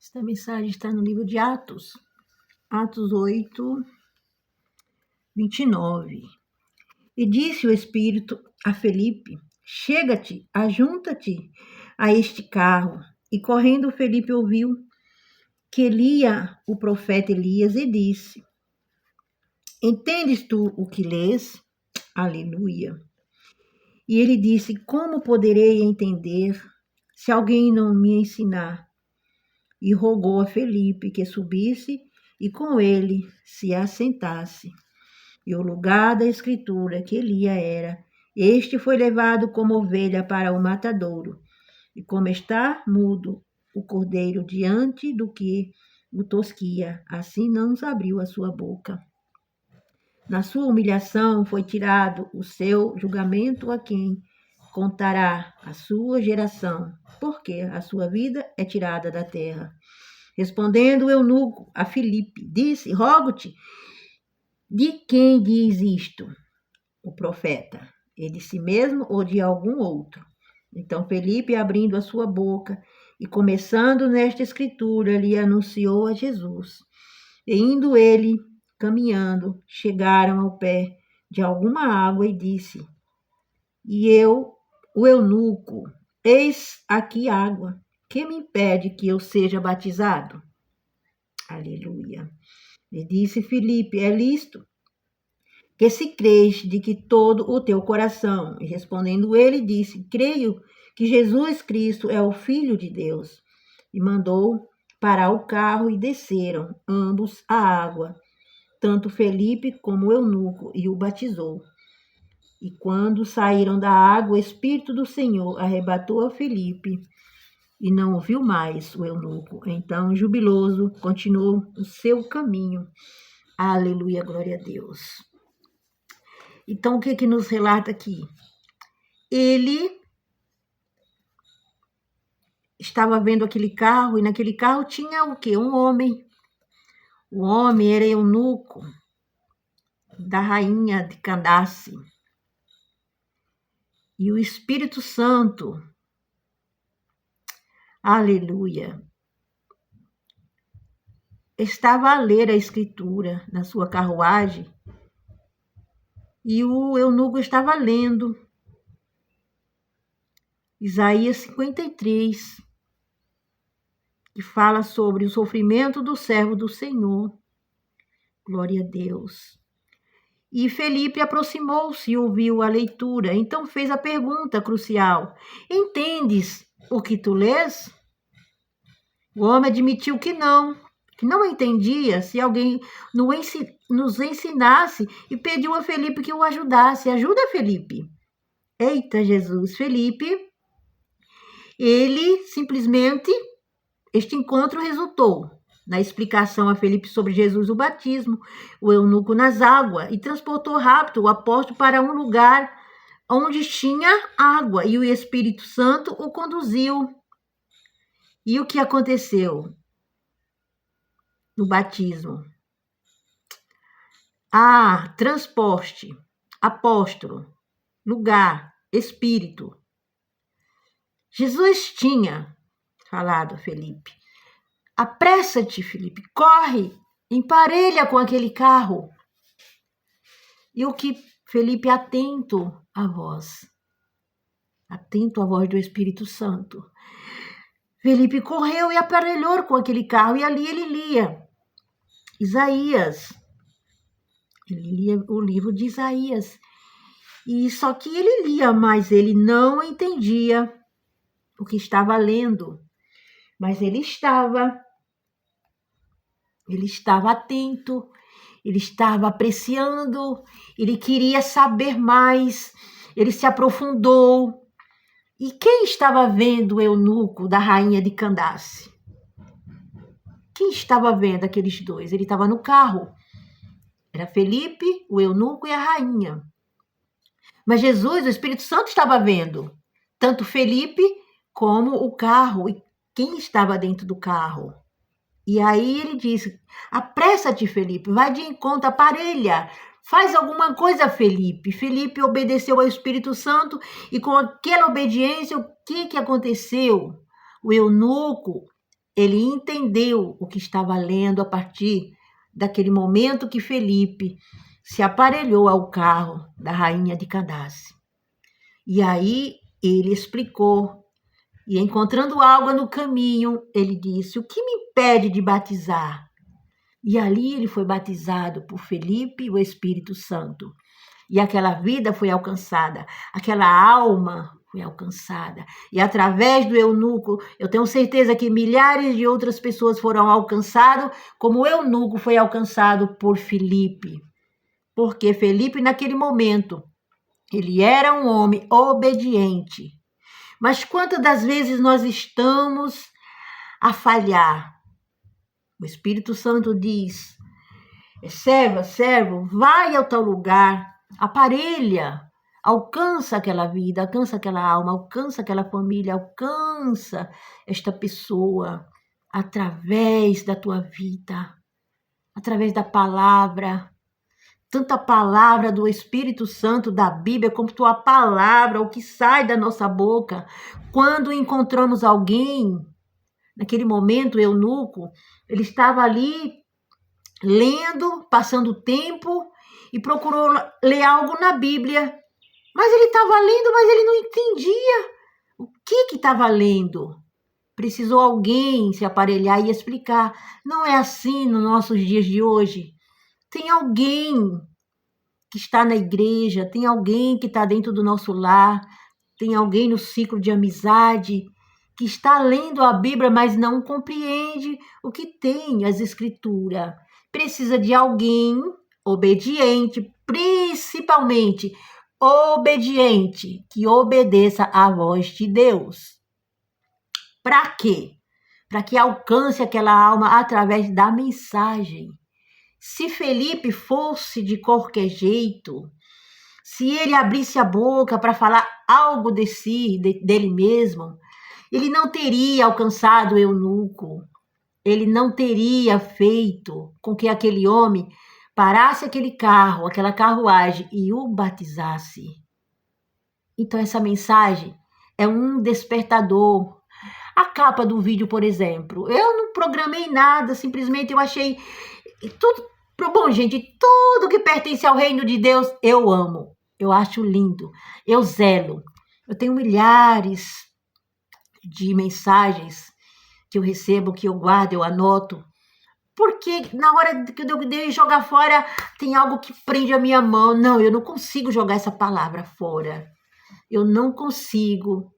Esta mensagem está no livro de Atos, Atos 8, 29. E disse o Espírito a Felipe: chega-te, ajunta-te a este carro. E correndo Felipe ouviu que lia o profeta Elias e disse: entendes tu o que lês? Aleluia. E ele disse: como poderei entender se alguém não me ensinar? E rogou a Felipe que subisse e com ele se assentasse. E o lugar da escritura que lia era: este foi levado como ovelha para o matadouro, e como está mudo o cordeiro diante do que o tosquia, assim não abriu a sua boca. Na sua humilhação foi tirado o seu julgamento a quem contará a sua geração, porque a sua vida é tirada da terra. Respondendo o eunuco a Filipe, disse: rogo-te, de quem diz isto? O profeta, é de si mesmo ou de algum outro? Então Filipe, abrindo a sua boca e começando nesta escritura, lhe anunciou a Jesus. E indo ele, caminhando, chegaram ao pé de alguma água e disse: e eu, o eunuco, eis aqui água, que me impede que eu seja batizado? Aleluia. E disse Filipe: é lícito que se crês de que todo o teu coração. E respondendo ele, disse: creio que Jesus Cristo é o Filho de Deus. E mandou parar o carro e desceram ambos a água, tanto Felipe como o eunuco, e o batizou. E quando saíram da água, o Espírito do Senhor arrebatou a Felipe, e não ouviu mais o eunuco. Então, jubiloso, continuou o seu caminho. Aleluia, glória a Deus. Então, o que nos relata aqui? Ele estava vendo aquele carro, e naquele carro tinha o quê? Um homem. O homem era eunuco da rainha de Candace. E o Espírito Santo, aleluia, estava a ler a escritura na sua carruagem, e o eunuco estava lendo Isaías 53, que fala sobre o sofrimento do servo do Senhor. Glória a Deus. E Felipe aproximou-se e ouviu a leitura, então fez a pergunta crucial: entendes o que tu lês? O homem admitiu que não entendia. Se alguém nos ensinasse, e pediu a Felipe que o ajudasse. Ajuda, Felipe. Eita, Jesus. Felipe, ele simplesmente, este encontro resultou na explicação a Felipe sobre Jesus o batismo, o eunuco nas águas, e transportou rápido o apóstolo para um lugar onde tinha água, e o Espírito Santo o conduziu. E o que aconteceu no batismo? Transporte, apóstolo, lugar, Espírito. Jesus tinha falado a Felipe: apressa-te, Felipe, corre, emparelha com aquele carro. E o que Felipe, atento à voz do Espírito Santo, Felipe correu e aparelhou com aquele carro, e ali ele lia Isaías. Ele lia o livro de Isaías. E só que ele lia, mas ele não entendia o que estava lendo. Mas ele estava atento, ele estava apreciando, ele queria saber mais, ele se aprofundou. E quem estava vendo o eunuco da rainha de Candace? Quem estava vendo aqueles dois? Ele estava no carro. Era Felipe, o eunuco e a rainha. Mas Jesus, o Espírito Santo, estava vendo tanto Felipe como o carro. E quem estava dentro do carro? E aí ele disse: apressa-te, Felipe, vai de encontro, aparelha, faz alguma coisa, Felipe. Felipe obedeceu ao Espírito Santo, e com aquela obediência, o que aconteceu? O eunuco ele entendeu o que estava lendo a partir daquele momento que Felipe se aparelhou ao carro da rainha de Candace. E aí ele explicou, e encontrando água no caminho, ele disse: o que me impede de batizar? E ali ele foi batizado por Felipe e o Espírito Santo. E aquela vida foi alcançada, aquela alma foi alcançada. E através do eunuco, eu tenho certeza que milhares de outras pessoas foram alcançadas, como o eunuco foi alcançado por Felipe. Porque Felipe, naquele momento, ele era um homem obediente. Mas quantas das vezes nós estamos a falhar? O Espírito Santo diz: serva, servo, vai ao tal lugar, aparelha, alcança aquela vida, alcança aquela alma, alcança aquela família, alcança esta pessoa através da tua vida, através da palavra. Tanta palavra do Espírito Santo da Bíblia, como tua palavra, o que sai da nossa boca. Quando encontramos alguém, naquele momento, o eunuco, ele estava ali lendo, passando o tempo e procurou ler algo na Bíblia. Mas ele estava lendo, mas ele não entendia o que estava lendo. Precisou alguém se aparelhar e explicar. Não é assim nos nossos dias de hoje. Tem alguém que está na igreja, tem alguém que está dentro do nosso lar, tem alguém no ciclo de amizade que está lendo a Bíblia, mas não compreende o que tem as Escrituras. Precisa de alguém obediente, principalmente obediente, que obedeça à voz de Deus. Para quê? Para que alcance aquela alma através da mensagem. Se Felipe fosse de qualquer jeito, se ele abrisse a boca para falar algo de si, dele mesmo, ele não teria alcançado o eunuco, ele não teria feito com que aquele homem parasse aquele carro, aquela carruagem e o batizasse. Então essa mensagem é um despertador. A capa do vídeo, por exemplo, eu não programei nada, simplesmente eu achei tudo. Bom, gente, tudo que pertence ao reino de Deus, eu amo. Eu acho lindo. Eu zelo. Eu tenho milhares de mensagens que eu recebo, que eu guardo, eu anoto. Porque na hora que eu devo jogar fora, tem algo que prende a minha mão. Não, eu não consigo jogar essa palavra fora. Eu não consigo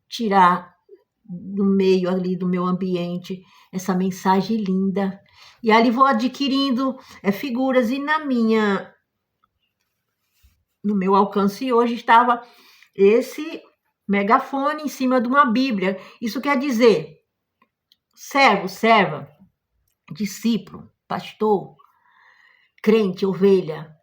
tirar do meio ali do meu ambiente essa mensagem linda. E ali vou adquirindo figuras, e no meu alcance hoje estava esse megafone em cima de uma Bíblia. Isso quer dizer, servo, serva, discípulo, pastor, crente, ovelha,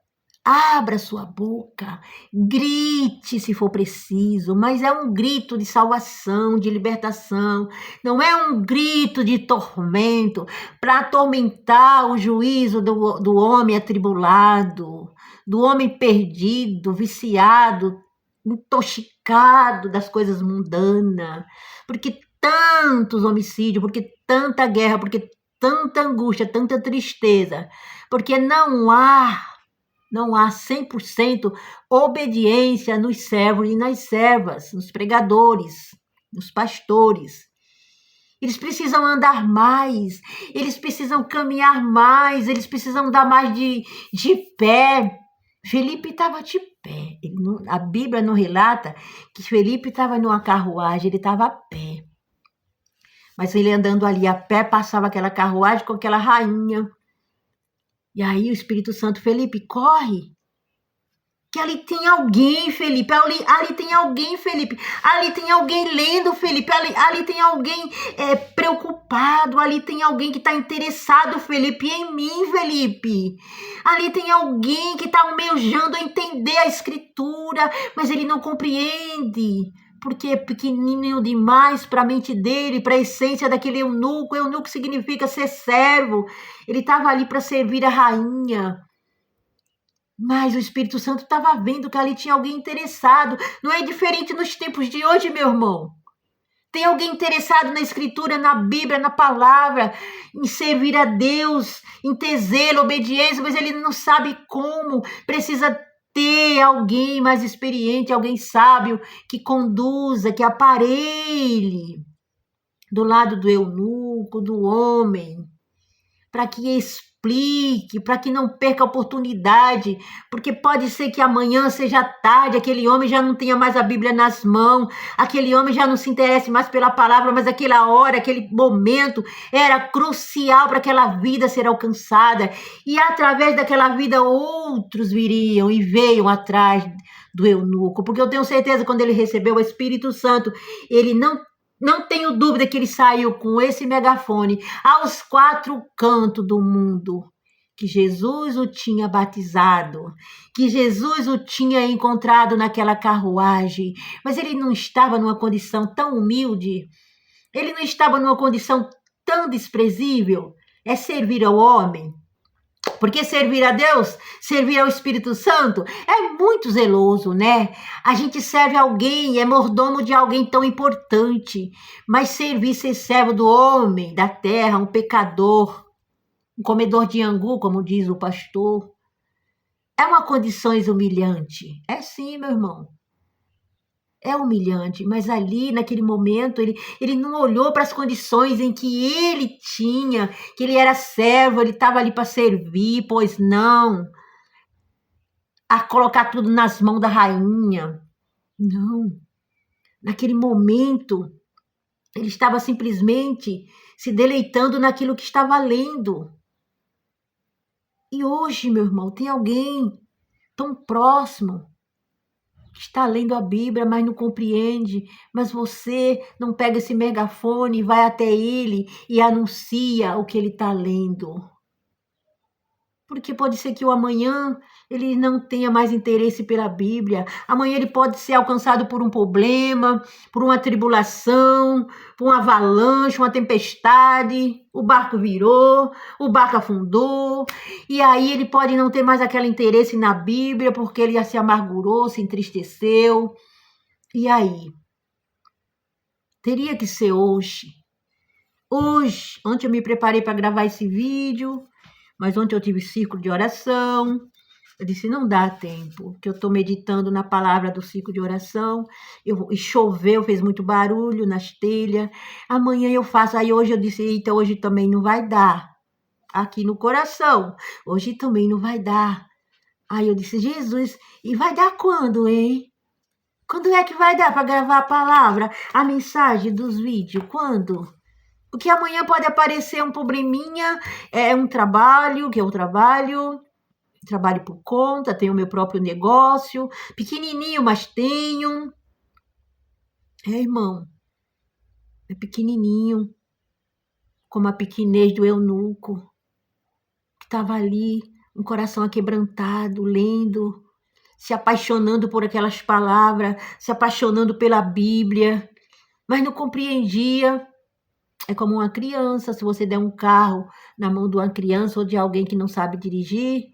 abra sua boca, grite se for preciso, mas é um grito de salvação, de libertação, não é um grito de tormento para atormentar o juízo do homem atribulado, do homem perdido, viciado, intoxicado das coisas mundanas, porque tantos homicídios, porque tanta guerra, porque tanta angústia, tanta tristeza, porque não há 100% obediência nos servos e nas servas, nos pregadores, nos pastores. Eles precisam andar mais, eles precisam caminhar mais, eles precisam dar mais de pé. Felipe estava de pé. A Bíblia não relata que Felipe estava numa carruagem, ele estava a pé. Mas ele andando ali a pé, passava aquela carruagem com aquela rainha. E aí o Espírito Santo: Felipe, corre, que ali tem alguém, Felipe, ali tem alguém, Felipe, ali tem alguém lendo, Felipe, ali tem alguém preocupado, ali tem alguém que está interessado, Felipe, em mim, Felipe, ali tem alguém que está almejando entender a Escritura, mas ele não compreende, porque é pequenininho demais para a mente dele, para a essência daquele eunuco. Eunuco significa ser servo, ele estava ali para servir a rainha. Mas o Espírito Santo estava vendo que ali tinha alguém interessado. Não é diferente nos tempos de hoje, meu irmão. Tem alguém interessado na escritura, na Bíblia, na palavra, em servir a Deus, em ter zelo, obediência, mas ele não sabe como. Precisa ter alguém mais experiente, alguém sábio, que conduza, que aparelhe do lado do eunuco, do homem, para que explique, para que não perca a oportunidade, porque pode ser que amanhã seja tarde, aquele homem já não tenha mais a Bíblia nas mãos, aquele homem já não se interesse mais pela palavra, mas aquela hora, aquele momento era crucial para aquela vida ser alcançada, e através daquela vida outros viriam e veio atrás do eunuco, porque eu tenho certeza que quando ele recebeu o Espírito Santo, ele não tenho dúvida que ele saiu com esse megafone aos 4 cantos do mundo, que Jesus o tinha batizado, que Jesus o tinha encontrado naquela carruagem, mas ele não estava numa condição tão humilde, ele não estava numa condição tão desprezível, é servir ao homem. Porque servir a Deus, servir ao Espírito Santo, é muito zeloso, né? A gente serve alguém, é mordomo de alguém tão importante. Mas servir, ser servo do homem, da terra, um pecador, um comedor de angu, como diz o pastor, é uma condição humilhante. É sim, meu irmão. É humilhante, mas ali, naquele momento, ele não olhou para as condições em que ele tinha, que ele era servo, ele estava ali para servir, pois não, a colocar tudo nas mãos da rainha. Não. Naquele momento, ele estava simplesmente se deleitando naquilo que estava lendo. E hoje, meu irmão, tem alguém tão próximo, está lendo a Bíblia, mas não compreende, mas você não pega esse megafone e vai até ele e anuncia o que ele está lendo. Porque pode ser que o amanhã ele não tenha mais interesse pela Bíblia. Amanhã ele pode ser alcançado por um problema, por uma tribulação, por uma avalanche, uma tempestade. O barco virou, o barco afundou. E aí ele pode não ter mais aquele interesse na Bíblia, porque ele já se amargurou, se entristeceu. E aí? Teria que ser hoje. Hoje, ontem eu me preparei para gravar esse vídeo. Mas ontem eu tive ciclo de oração, eu disse, não dá tempo, que eu estou meditando na palavra do ciclo de oração, e choveu, fez muito barulho nas telhas, amanhã eu faço, aí hoje eu disse, eita, hoje também não vai dar, aqui no coração, hoje também não vai dar. Aí eu disse, Jesus, e vai dar quando, hein? Quando é que vai dar para gravar a palavra, a mensagem dos vídeos, quando? Porque amanhã pode aparecer um probleminha, um trabalho, que eu trabalho por conta, tenho o meu próprio negócio, pequenininho, mas tenho. Irmão, é pequenininho, como a pequenez do eunuco, que estava ali, um coração aquebrantado, lendo, se apaixonando por aquelas palavras, se apaixonando pela Bíblia, mas não compreendia. É como uma criança, se você der um carro na mão de uma criança ou de alguém que não sabe dirigir,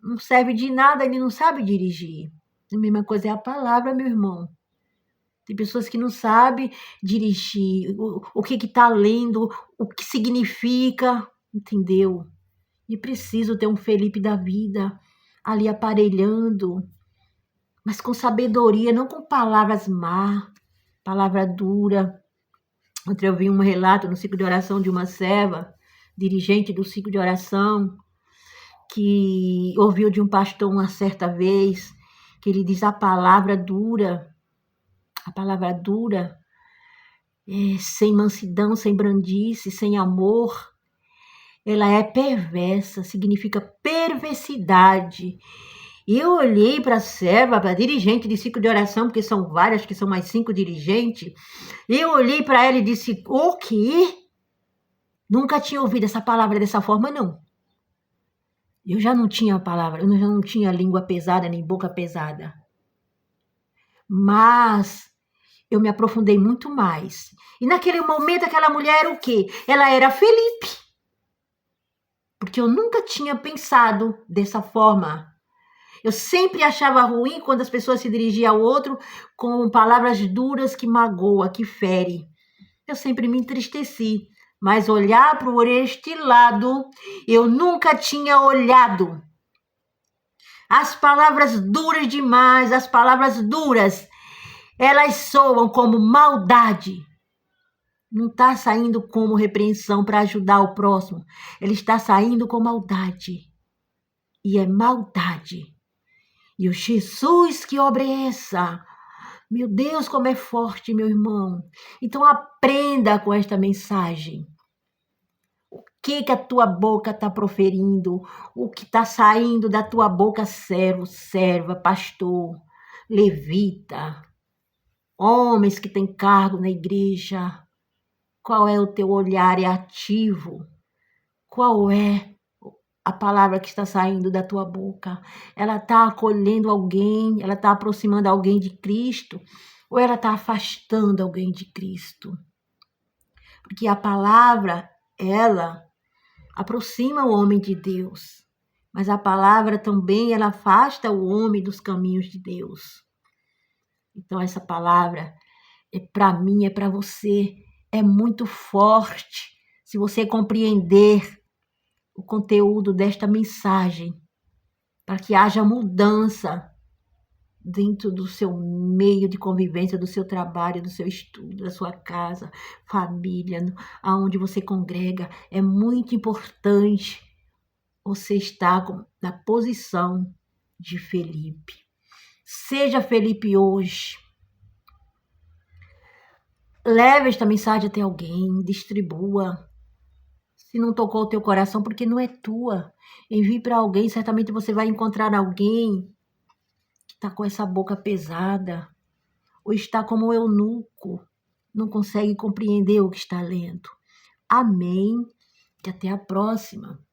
não serve de nada, ele não sabe dirigir. A mesma coisa é a palavra, meu irmão. Tem pessoas que não sabem dirigir, o que está lendo, o que significa, entendeu? E preciso ter um Felipe da vida ali aparelhando, mas com sabedoria, não com palavras má, palavra dura. Ontem eu vi um relato no ciclo de oração de uma serva, dirigente do ciclo de oração, que ouviu de um pastor uma certa vez, que ele diz a palavra dura, sem mansidão, sem brandice, sem amor, ela é perversa, significa perversidade. E eu olhei para a serva, para a dirigente de ciclo de oração, porque são várias, que são mais 5 dirigentes. Eu olhei para ela e disse, o quê? Nunca tinha ouvido essa palavra dessa forma, não. Eu já não tinha palavra, eu já não tinha língua pesada, nem boca pesada. Mas eu me aprofundei muito mais. E naquele momento, aquela mulher era o quê? Ela era Felipe. Porque eu nunca tinha pensado dessa forma. Eu sempre achava ruim quando as pessoas se dirigiam ao outro com palavras duras que magoam, que ferem. eu sempre me entristeci. Mas olhar por este lado, eu nunca tinha olhado. As palavras duras demais, as palavras duras, elas soam como maldade. Não está saindo como repreensão para ajudar o próximo. Ele está saindo com maldade. E é maldade. E o Jesus, que obra é essa? Meu Deus, como é forte, meu irmão. Então aprenda com esta mensagem. O que a tua boca está proferindo? O que está saindo da tua boca, servo, serva, pastor, levita, homens que têm cargo na igreja. Qual é o teu olhar? É ativo? Qual é a palavra que está saindo da tua boca? Ela está acolhendo alguém? Ela está aproximando alguém de Cristo? Ou ela está afastando alguém de Cristo? Porque a palavra, ela aproxima o homem de Deus. Mas a palavra também, ela afasta o homem dos caminhos de Deus. Então essa palavra é para mim, é para você. É muito forte. Se você compreender o conteúdo desta mensagem, para que haja mudança dentro do seu meio de convivência, do seu trabalho, do seu estudo, da sua casa, família, aonde você congrega, é muito importante você estar na posição de Felipe. Seja Felipe hoje. Leve esta mensagem até alguém, distribua. Se não tocou o teu coração, porque não é tua. Envie para alguém, certamente você vai encontrar alguém que está com essa boca pesada, ou está como um eunuco, não consegue compreender o que está lendo. Amém. E até a próxima.